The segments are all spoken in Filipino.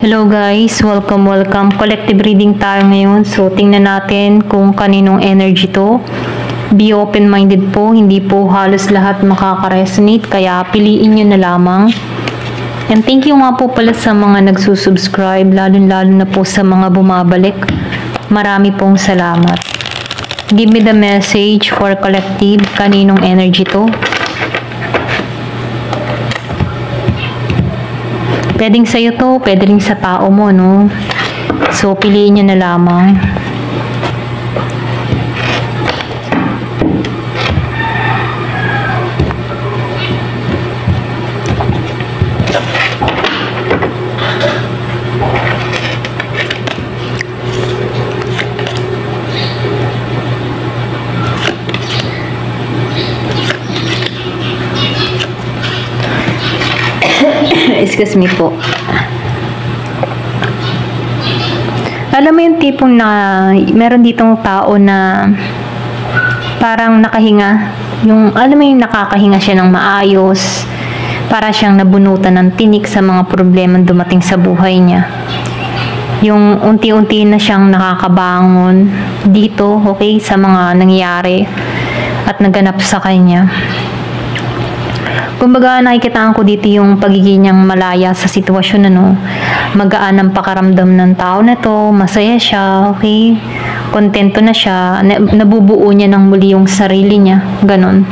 Hello guys, welcome. Collective reading tayo ngayon. So, tingnan natin kung kaninong energy to. Be open-minded po, hindi po halos lahat makaka-resonate, kaya piliin nyo na lamang. And thank you nga po pala sa mga nagsusubscribe, lalo na po sa mga bumabalik. Marami pong salamat. Give me the message for collective, kaninong energy to. Pwedeng sa'yo to, pwede rin sa tao mo, no? So, piliin nyo na lamang. Excuse me po. Alam mo yung tipong na meron ditong tao na parang nakahinga. Alam mo yung nakakahinga siya ng maayos. Para siyang nabunutan ng tinik sa mga problema dumating sa buhay niya. Yung unti-unti na siyang nakakabangon dito, okay, sa mga nangyari at naganap sa kanya. Kumbaga, nakikitaan ko dito yung pagiging niyang malaya sa sitwasyon, magaan ang pakaramdam ng tao na to, masaya siya, okay? Kontento na siya, nabubuo niya ng muli yung sarili niya, ganon.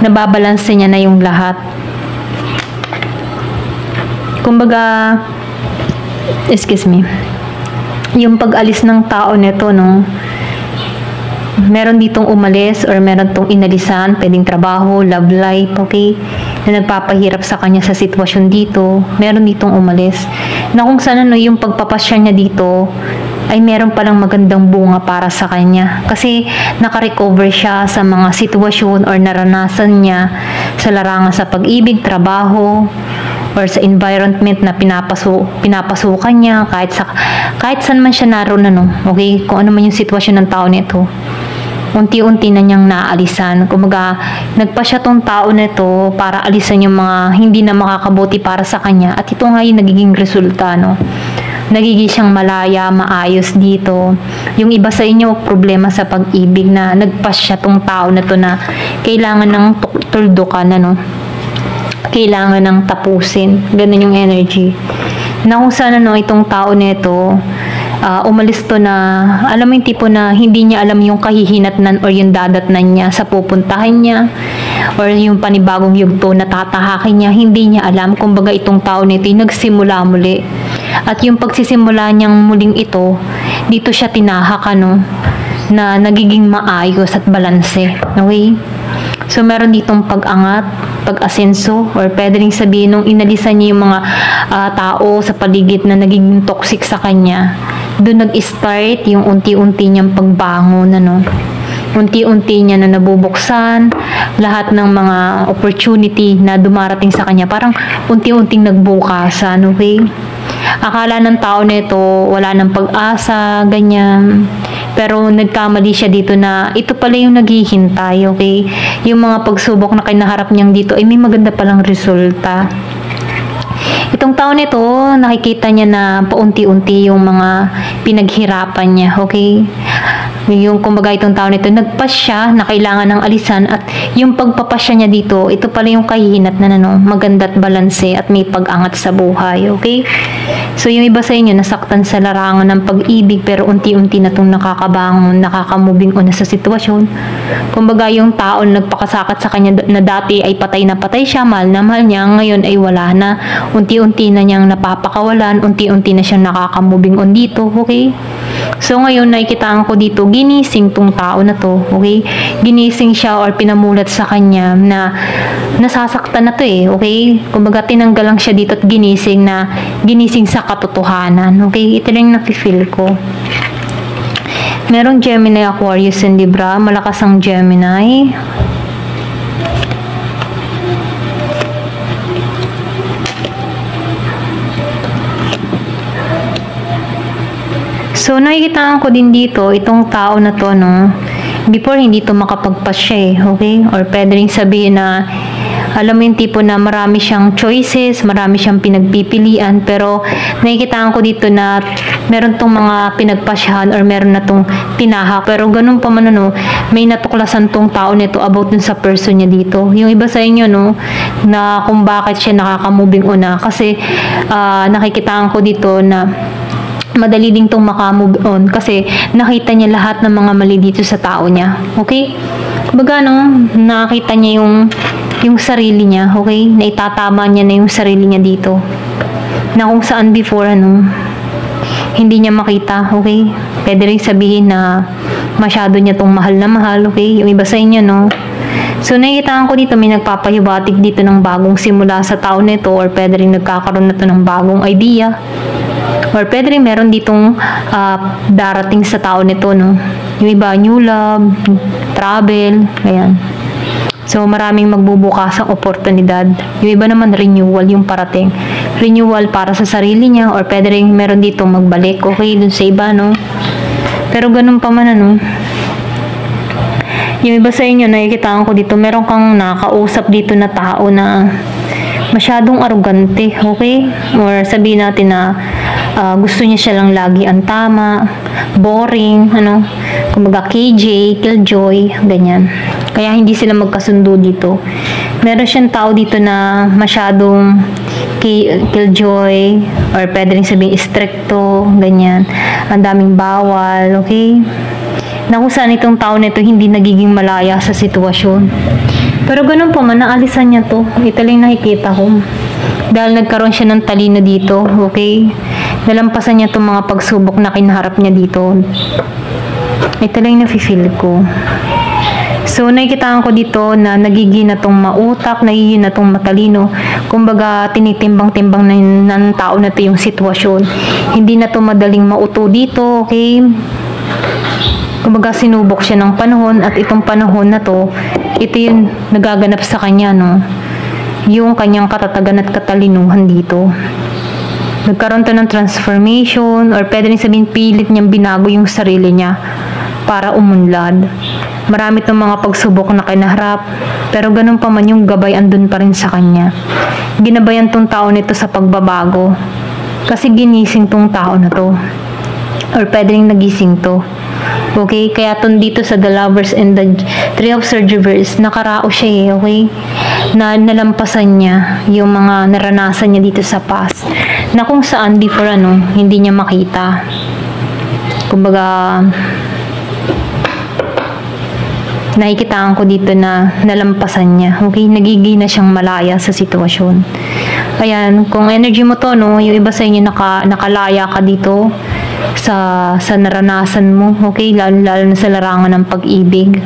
Nababalanse niya na yung lahat. Kumbaga, excuse me, yung pag-alis ng tao nito, meron ditong umalis or meron tong inalisan, pwedeng trabaho, love life, okay, na nagpapahirap sa kanya sa sitwasyon dito. Meron ditong umalis na kung saan yung pagpapasya niya dito ay meron palang magandang bunga para sa kanya kasi nakarecover siya sa mga sitwasyon or naranasan niya sa larangan sa pag-ibig, trabaho, or sa environment na pinapasukan niya, kahit saan man siya naroon, okay, kung ano man yung sitwasyon ng tao nito, unti-unti na niyang naalisan. Kumaga, nagpa siya tong tao nito para alisan yung mga hindi na makakabuti para sa kanya, at ito nga yung nagiging resulta, nagiging siyang malaya, maayos dito. Yung iba sa inyo, problema sa pag-ibig na nagpa siya tong tao na to na kailangan ng tuldukan, kailangan ng tapusin. Ganun yung energy. Na kung saan itong tao nito, umalis to na, alam mo yung tipo na hindi niya alam yung kahihinatnan or yung dadatnan niya sa pupuntahan niya or yung panibagong yugto na tatahakin niya, hindi niya alam. Kumbaga itong tao nito yung nagsimula muli. At yung pagsisimula niyang muling ito, dito siya tinahak, na nagiging maayos at balanse. Okay? So, meron ditong pag-angat, pag-asenso, or pwede rin sabihin nung inalisan niya yung mga tao sa paligid na naging toxic sa kanya. Doon nag-start yung unti-unti niyang pagbangon, unti-unti niya na nabubuksan lahat ng mga opportunity na dumarating sa kanya. Parang unti-unting nagbukasan, okay? Akala ng tao nito wala ng pag-asa, ganyan. Pero nagkamali siya dito na ito pala yung naghihintay, okay? Yung mga pagsubok na kinaharap niyang dito ay may maganda palang resulta. Itong tao nito, nakikita niya na paunti-unti yung mga pinaghirapan niya, okay? Yung kumbaga itong tao nito, nagpasya na kailangan ng alisan, at yung pagpapasya niya dito, ito pala yung kahihinat na maganda at balanse at may pag-angat sa buhay, okay? So yung iba sa inyo, nasaktan sa larangan ng pag-ibig pero unti-unti na itong nakakabangon, nakakamubing on na sa sitwasyon. Kumbaga yung tao nagpakasakat sa kanya na dati ay patay na patay siya, mahal na mahal niya, ngayon ay wala na. Unti-unti na niyang napapakawalan, unti-unti na siyang nakakamubing on dito, okay? So ngayon nakikitaan ko dito, ginising tong tao na to, okay? Ginising siya or pinamulat sa kanya na nasasaktan na to, okay? Kumbaga tinanggal lang siya dito at ginising sa katotohanan, okay? Ito lang nafe-feel ko. Merong Gemini, Aquarius, and Libra. Malakas ang Gemini. So, nakikita ko din dito, itong tao na to, before hindi to makapagpasya, okay? Or pwede rin sabihin na Alam mo yung tipo na marami siyang choices, marami siyang pinagpipilian, pero nakikitaan ko dito na meron tong mga pinagpasyahan or meron na tong tinahak. Pero ganun pa man ano, may natuklasan tong tao nito about dun sa person niya dito. Yung iba sa inyo, no, na kung bakit siya nakaka-moving on na. Kasi nakikitaan ko dito na madali din tong makamove on kasi nakita niya lahat ng mga mali dito sa tao niya. Okay? Kumbaga, no, nakita niya yung sarili niya. Okay? Naitatama niya na yung sarili niya dito. Na kung saan before, ano, hindi niya makita. Okay? Pwede rin sabihin na masyado niya tong mahal na mahal. Okay? Yung iba sa inyo, no? So, nakikitaan ko dito, may nagpapahiwatig dito ng bagong simula sa tao nito or pwede rin nagkakaroon na to ng bagong idea. Or pwede rin meron ditong darating sa tao nito, no? Yung iba, new love, travel, ayan. So, maraming magbubukas ang oportunidad. Yung iba naman, renewal yung parating. Renewal para sa sarili niya or pwede rin meron ditong magbalik, okay, dun sa iba, no? Pero ganun pa man, ano? Yung iba sa inyo, nakikitaan ko dito, meron kang nakausap dito na tao na masyadong arugante, okay? Or sabihin natin na gusto niya siya lang lagi ang tama, boring, ano, kumbaga KJ, Killjoy, ganyan. Kaya hindi sila magkasundo dito. Meron siyang tao dito na masyadong Killjoy, or pwede rin sabihin stricto, ganyan. Ang daming bawal, okay? Na kung saan itong tao nito hindi nagiging malaya sa sitwasyon. Pero ganun pa man, naalisan niya to. Ito lang nakikita ko. Dahil nagkaroon siya ng talino dito, okay? Nalampasan niya itong mga pagsubok na kinaharap niya dito. Ito lang nafe-feel ko. So, nakikitaan ko dito na nagiging na itong mautak, nagiging na itong matalino. Kumbaga, tinitimbang-timbang ng tao na ito yung sitwasyon. Hindi na ito madaling mauto dito, okay? Kumbaga, sinubok siya ng panahon at itong panahon na to, ito yung nagaganap sa kanya, no? Yung kanyang katatagan at katalinuhan dito. Nagkaroon to ng transformation or pwede rin sabihin pilit niyang binago yung sarili niya para umunlad. Marami itong mga pagsubok na kinaharap, pero ganun pa man yung gabay andun pa rin sa kanya. Ginabayan tong tao nito sa pagbabago kasi ginising tong tao na to or pwede rin nagising to. Okay? Kaya dito sa The Lovers and the Three of Swords Reverse, nakarao siya eh, okay? Na nalampasan niya yung mga naranasan niya dito sa past. Na kung saan before, ano, hindi niya makita. Kumbaga, nakikitaan ko dito na nalampasan niya. Okay? Nagiging na siyang malaya sa sitwasyon. Ayan, kung energy mo to, no, yung iba sa inyo nakalaya ka dito sa naranasan mo, okay, lalo na sa larangan ng pag-ibig.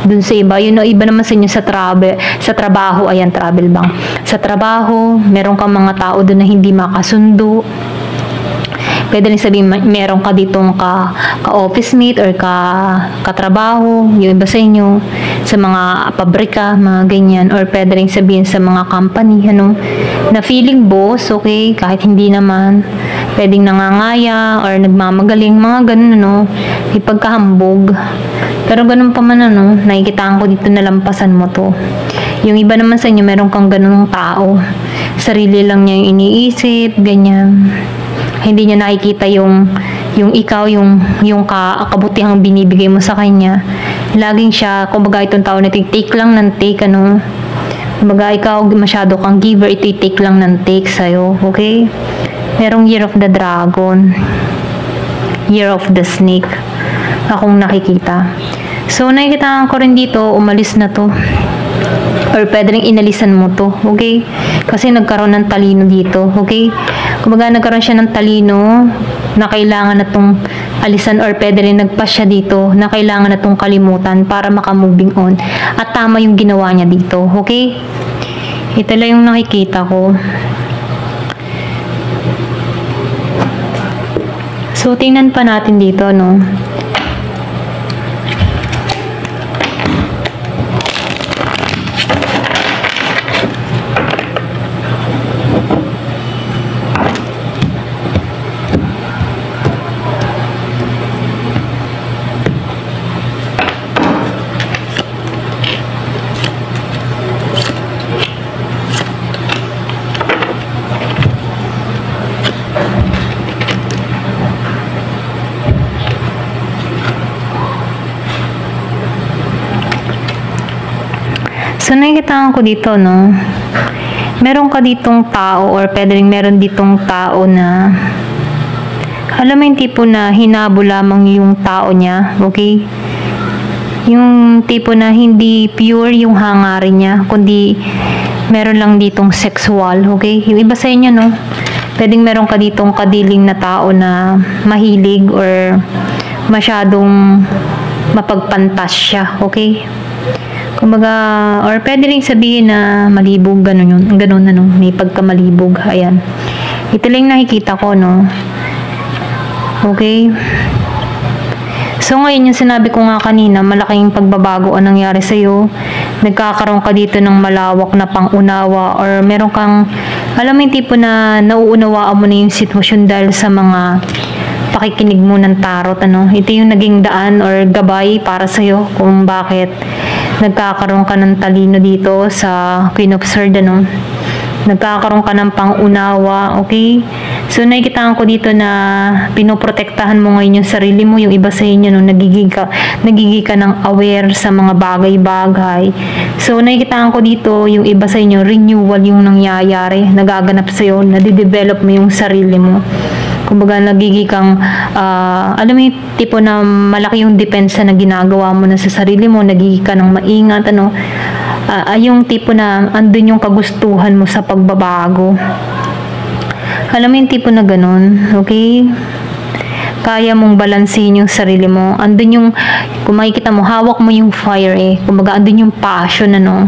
Dun sa iba, yun iba naman sa inyo sa trabaho, ayan, travel bang. Sa trabaho, meron kang mga tao dun na hindi makasundo. Pwede rin sabihin, meron ka ditong ka-office mate or katrabaho, yung iba sa inyo, sa mga pabrika, mga ganyan, or pwede rin sabihin sa mga company, ano, na feeling boss, okay, kahit hindi naman, pwedeng nangangaya or nagmamagaling, mga ganun, ano, ipagkahambog. Pero ganun pa man, ano, nakikitaan ko dito na lampasan mo to. Yung iba naman sa inyo, meron kang ganung tao. Sarili lang niya yung iniisip, ganyan. Hindi niya nakikita yung ikaw, yung kabutihang binibigay mo sa kanya. Laging siya, kumbaga itong tao na take lang ng take, ano. Kumbaga ikaw masyado kang giver, ito take lang ng take sa'yo, okay? Merong Year of the Dragon, Year of the Snake, akong nakikita. So, nakikita ko rin dito, umalis na to. Or pwede rin inalisan mo to, okay? Kasi nagkaroon ng talino dito, okay? Kumbaga nagkaroon siya ng talino na kailangan na tong alisan or pwede rin nagpas siya dito na kailangan na tong kalimutan para makamoving on. At tama yung ginawa niya dito, okay? Ito lang yung nakikita ko. So, tingnan pa natin dito, no? So, nakikitaan ko dito, no? Meron ka ditong tao or pwede rin meron ditong tao na alam mo yung tipo na hinabo lamang yung tao niya, okay? Yung tipo na hindi pure yung hangarin niya, kundi meron lang ditong sexual, okay? Yung iba sa inyo, no? Pwedeng meron ka ditong kadiling na tao na mahilig or masyadong mapagpantas siya, okay? Kumbaga, or pwede rin sabihin na malibog, ganun yun. Ganun na, no? May pagkamalibog. Ayan. Ito lang nakikita ko, no? Okay? So, ngayon, yung sinabi ko nga kanina, malaking pagbabago ang nangyari sa'yo. Nagkakaroon ka dito ng malawak na pangunawa or meron kang, alam mo yung tipo na nauunawaan mo na yung sitwasyon dahil sa mga pakikinig mo ng tarot, ano? Ito yung naging daan or gabay para sa'yo kung bakit nagkakaroon ka ng talino dito sa Queen of Swords, ano? Nagkakaroon ka ng pangunawa, okay? So, nakikitaan ko dito na pinoprotektahan mo ngayon yung sarili mo, yung iba sa inyo, no? Nagiging ka ng aware sa mga bagay-bagay. So, nakikitaan ko dito, yung iba sa inyo, renewal yung nangyayari, nagaganap sa'yo, nadidevelop mo yung sarili mo. Kumbaga, nagiging kang, alam mo yung tipo na malaki yung depensa na ginagawa mo na sa sarili mo, nagiging ka ng maingat, ano, yung tipo na andun yung kagustuhan mo sa pagbabago. Alam mo yung tipo na ganun, okay? Kaya mong balansin yung sarili mo. Andun yung, kung makikita mo, hawak mo yung fire eh. Kumbaga, andun yung passion, ano,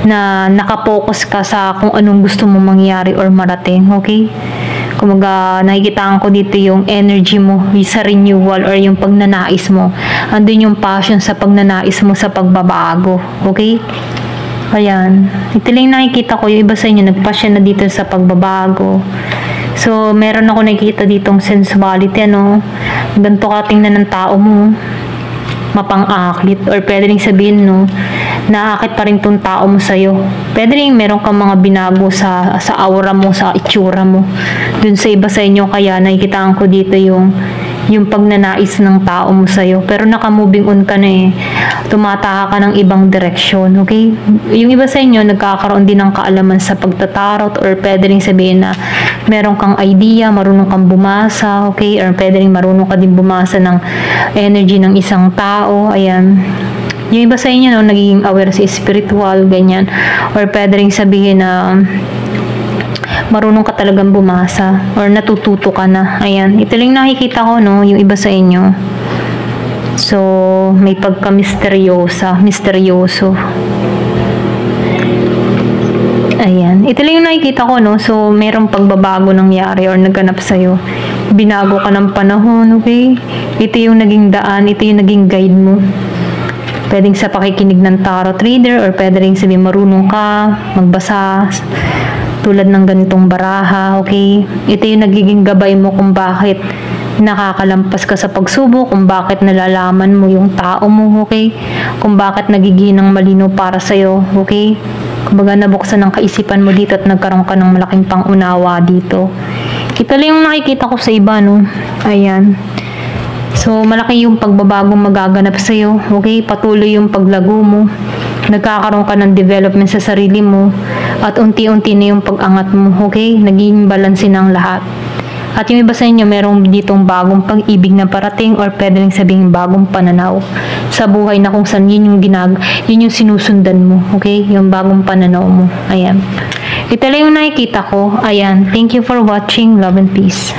na nakapokus ka sa kung anong gusto mo mangyari or marating, okay? Kumaga, nakikitaan ko dito yung energy mo sa renewal or yung pagnanais mo. Andun yung passion sa pagnanais mo sa pagbabago. Okay? Ayan. Ito lang nakikita ko. Yung iba sa inyo, nagpasya na dito sa pagbabago. So, meron ako nakikita ditong sensuality, ano? Ganito ka tingnan ng tao mo. Mapang-akit. Or pwede rin sabihin, no? Naakit pa rin tong tao mo sa'yo. Pwede rin meron kang mga binago sa aura mo, sa itsura mo. Dun sa iba sa inyo, kaya nakikitaan ko dito yung pagnanais ng tao mo sa'yo. Pero naka-moving on ka na eh. Tumataka ka ng ibang direksyon, okay? Yung iba sa inyo, nagkakaroon din ng kaalaman sa pagtatarot or pwede rin sabihin na meron kang idea, marunong kang bumasa, okay? Or pwede rin marunong ka din bumasa ng energy ng isang tao. Ayan. Yung iba sa inyo, no, nagiging aware sa spiritual, ganyan. Or pwede rin sabihin na marunong ka talagang bumasa or natututo ka na. Ayan. Ito lang nakikita ko, no, yung iba sa inyo. So, may misteryoso. Ayan. Ito lang yung nakikita ko, no. So, merong pagbabago nangyari or nagganap sa'yo. Binago ka ng panahon, okay? Ito yung naging daan, ito yung naging guide mo. Pwedeng sa pakikinig ng tarot reader or pwede rin sabihin marunong ka magbasa tulad ng ganitong baraha, okay? Ito yung nagiging gabay mo kung bakit nakakalampas ka sa pagsubok, kung bakit nalalaman mo yung tao mo, okay? Kung bakit nagiginang malino para sa'yo, okay? Kumbaga nabuksan ng kaisipan mo dito at nagkaroon ka ng malaking pangunawa dito. Ito lang yung nakikita ko sa iba, no? Ayan. So, malaki yung pagbabagong magaganap sa'yo. Okay? Patuloy yung paglago mo. Nagkakaroon ka ng development sa sarili mo. At unti-unti na yung pag-angat mo. Okay? Naging balansin ang lahat. At yung iba sa inyo, merong ditong bagong pag-ibig na parating or pwede rin sabihin bagong pananaw sa buhay na kung saan yun yung sinusundan mo. Okay? Yung bagong pananaw mo. Ayan. Ito lang yung nakikita ko. Ayan. Thank you for watching. Love and peace.